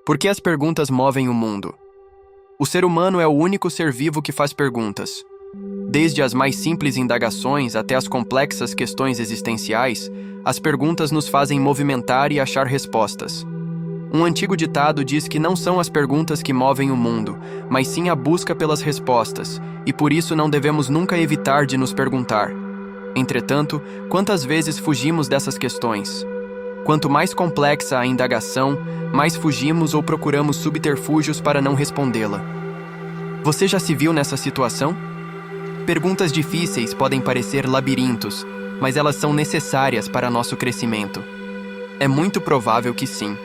Por que as perguntas movem o mundo? O ser humano é o único ser vivo que faz perguntas. Desde as mais simples indagações até as complexas questões existenciais, as perguntas nos fazem movimentar e achar respostas. Um antigo ditado diz que não são as perguntas que movem o mundo, mas sim a busca pelas respostas, e por isso não devemos nunca evitar de nos perguntar. Entretanto, quantas vezes fugimos dessas questões? Quanto mais complexa a indagação, mais fugimos ou procuramos subterfúgios para não respondê-la. Você já se viu nessa situação? Perguntas difíceis podem parecer labirintos, mas elas são necessárias para nosso crescimento. É muito provável que sim.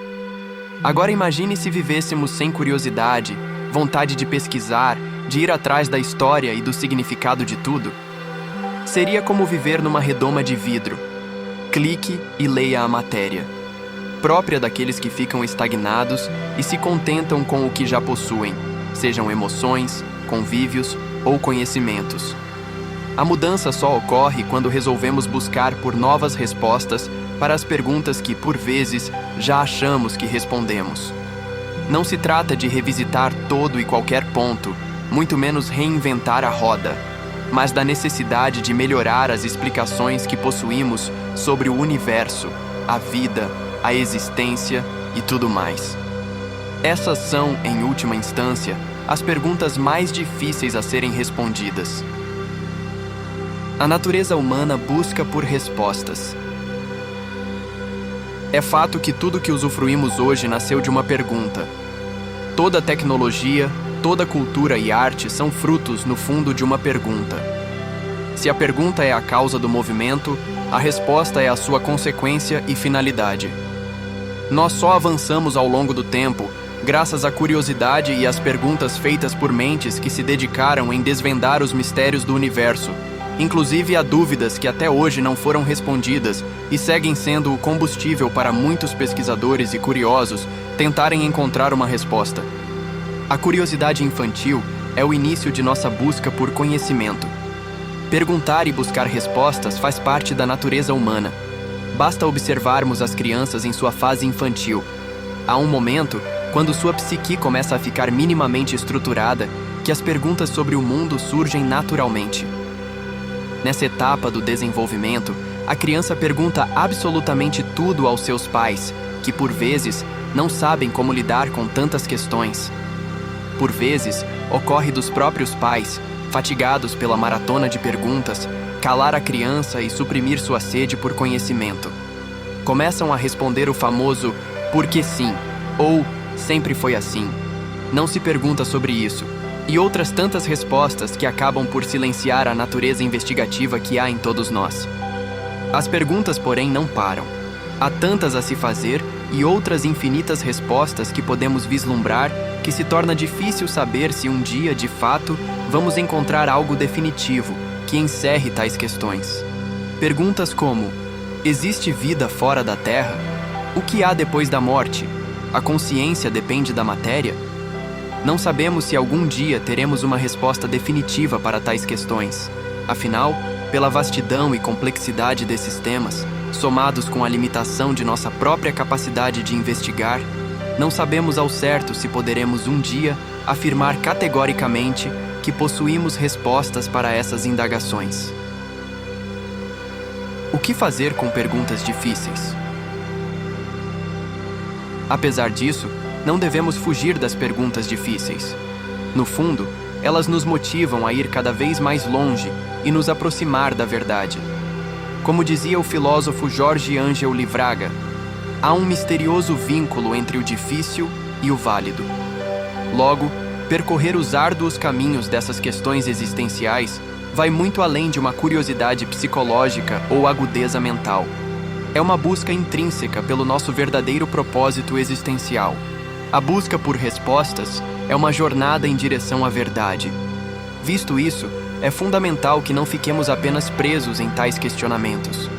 Agora imagine se vivêssemos sem curiosidade, vontade de pesquisar, de ir atrás da história e do significado de tudo. Seria como viver numa redoma de vidro. Clique e leia a matéria, própria daqueles que ficam estagnados e se contentam com o que já possuem, sejam emoções, convívios ou conhecimentos. A mudança só ocorre quando resolvemos buscar por novas respostas para as perguntas que, por vezes, já achamos que respondemos. Não se trata de revisitar todo e qualquer ponto, muito menos reinventar a roda, mas da necessidade de melhorar as explicações que possuímos sobre o universo, a vida, a existência e tudo mais. Essas são, em última instância, as perguntas mais difíceis a serem respondidas. A natureza humana busca por respostas. É fato que tudo que usufruímos hoje nasceu de uma pergunta. Toda tecnologia, toda cultura e arte são frutos, no fundo, de uma pergunta. Se a pergunta é a causa do movimento, a resposta é a sua consequência e finalidade. Nós só avançamos ao longo do tempo, graças à curiosidade e às perguntas feitas por mentes que se dedicaram em desvendar os mistérios do universo, inclusive há dúvidas que até hoje não foram respondidas e seguem sendo o combustível para muitos pesquisadores e curiosos tentarem encontrar uma resposta. A curiosidade infantil é o início de nossa busca por conhecimento. Perguntar e buscar respostas faz parte da natureza humana. Basta observarmos as crianças em sua fase infantil. Há um momento, quando sua psique começa a ficar minimamente estruturada, que as perguntas sobre o mundo surgem naturalmente. Nessa etapa do desenvolvimento, a criança pergunta absolutamente tudo aos seus pais, que por vezes não sabem como lidar com tantas questões. Por vezes, ocorre dos próprios pais, fatigados pela maratona de perguntas, calar a criança e suprimir sua sede por conhecimento. Começam a responder o famoso "porque sim" ou "sempre foi assim". Não se pergunta sobre isso. E outras tantas respostas que acabam por silenciar a natureza investigativa que há em todos nós. As perguntas, porém, não param. Há tantas a se fazer e outras infinitas respostas que podemos vislumbrar que se torna difícil saber se um dia, de fato, vamos encontrar algo definitivo que encerre tais questões. Perguntas como: existe vida fora da Terra? O que há depois da morte? A consciência depende da matéria? Não sabemos se algum dia teremos uma resposta definitiva para tais questões. Afinal, pela vastidão e complexidade desses temas, somados com a limitação de nossa própria capacidade de investigar, não sabemos ao certo se poderemos um dia afirmar categoricamente que possuímos respostas para essas indagações. O que fazer com perguntas difíceis? Apesar disso, não devemos fugir das perguntas difíceis. No fundo, elas nos motivam a ir cada vez mais longe e nos aproximar da verdade. Como dizia o filósofo Jorge Ângel Livraga, há um misterioso vínculo entre o difícil e o válido. Logo, percorrer os árduos caminhos dessas questões existenciais vai muito além de uma curiosidade psicológica ou agudeza mental. É uma busca intrínseca pelo nosso verdadeiro propósito existencial. A busca por respostas é uma jornada em direção à verdade. Visto isso, é fundamental que não fiquemos apenas presos em tais questionamentos.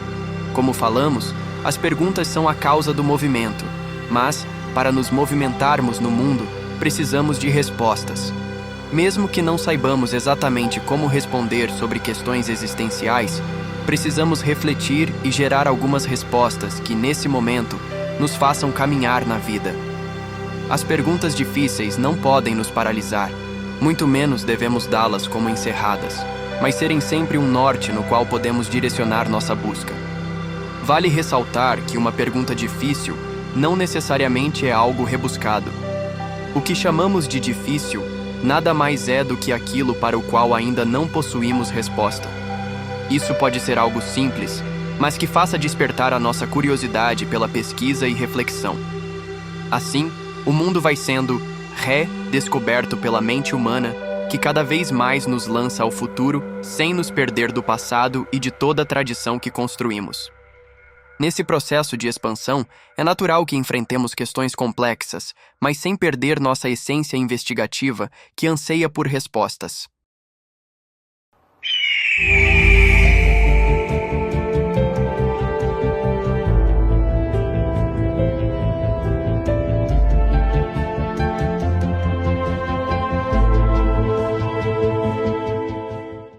Como falamos, as perguntas são a causa do movimento, mas, para nos movimentarmos no mundo, precisamos de respostas. Mesmo que não saibamos exatamente como responder sobre questões existenciais, precisamos refletir e gerar algumas respostas que, nesse momento, nos façam caminhar na vida. As perguntas difíceis não podem nos paralisar, muito menos devemos dá-las como encerradas, mas serem sempre um norte no qual podemos direcionar nossa busca. Vale ressaltar que uma pergunta difícil não necessariamente é algo rebuscado. O que chamamos de difícil nada mais é do que aquilo para o qual ainda não possuímos resposta. Isso pode ser algo simples, mas que faça despertar a nossa curiosidade pela pesquisa e reflexão. Assim, o mundo vai sendo redescoberto pela mente humana, que cada vez mais nos lança ao futuro sem nos perder do passado e de toda a tradição que construímos. Nesse processo de expansão, é natural que enfrentemos questões complexas, mas sem perder nossa essência investigativa que anseia por respostas.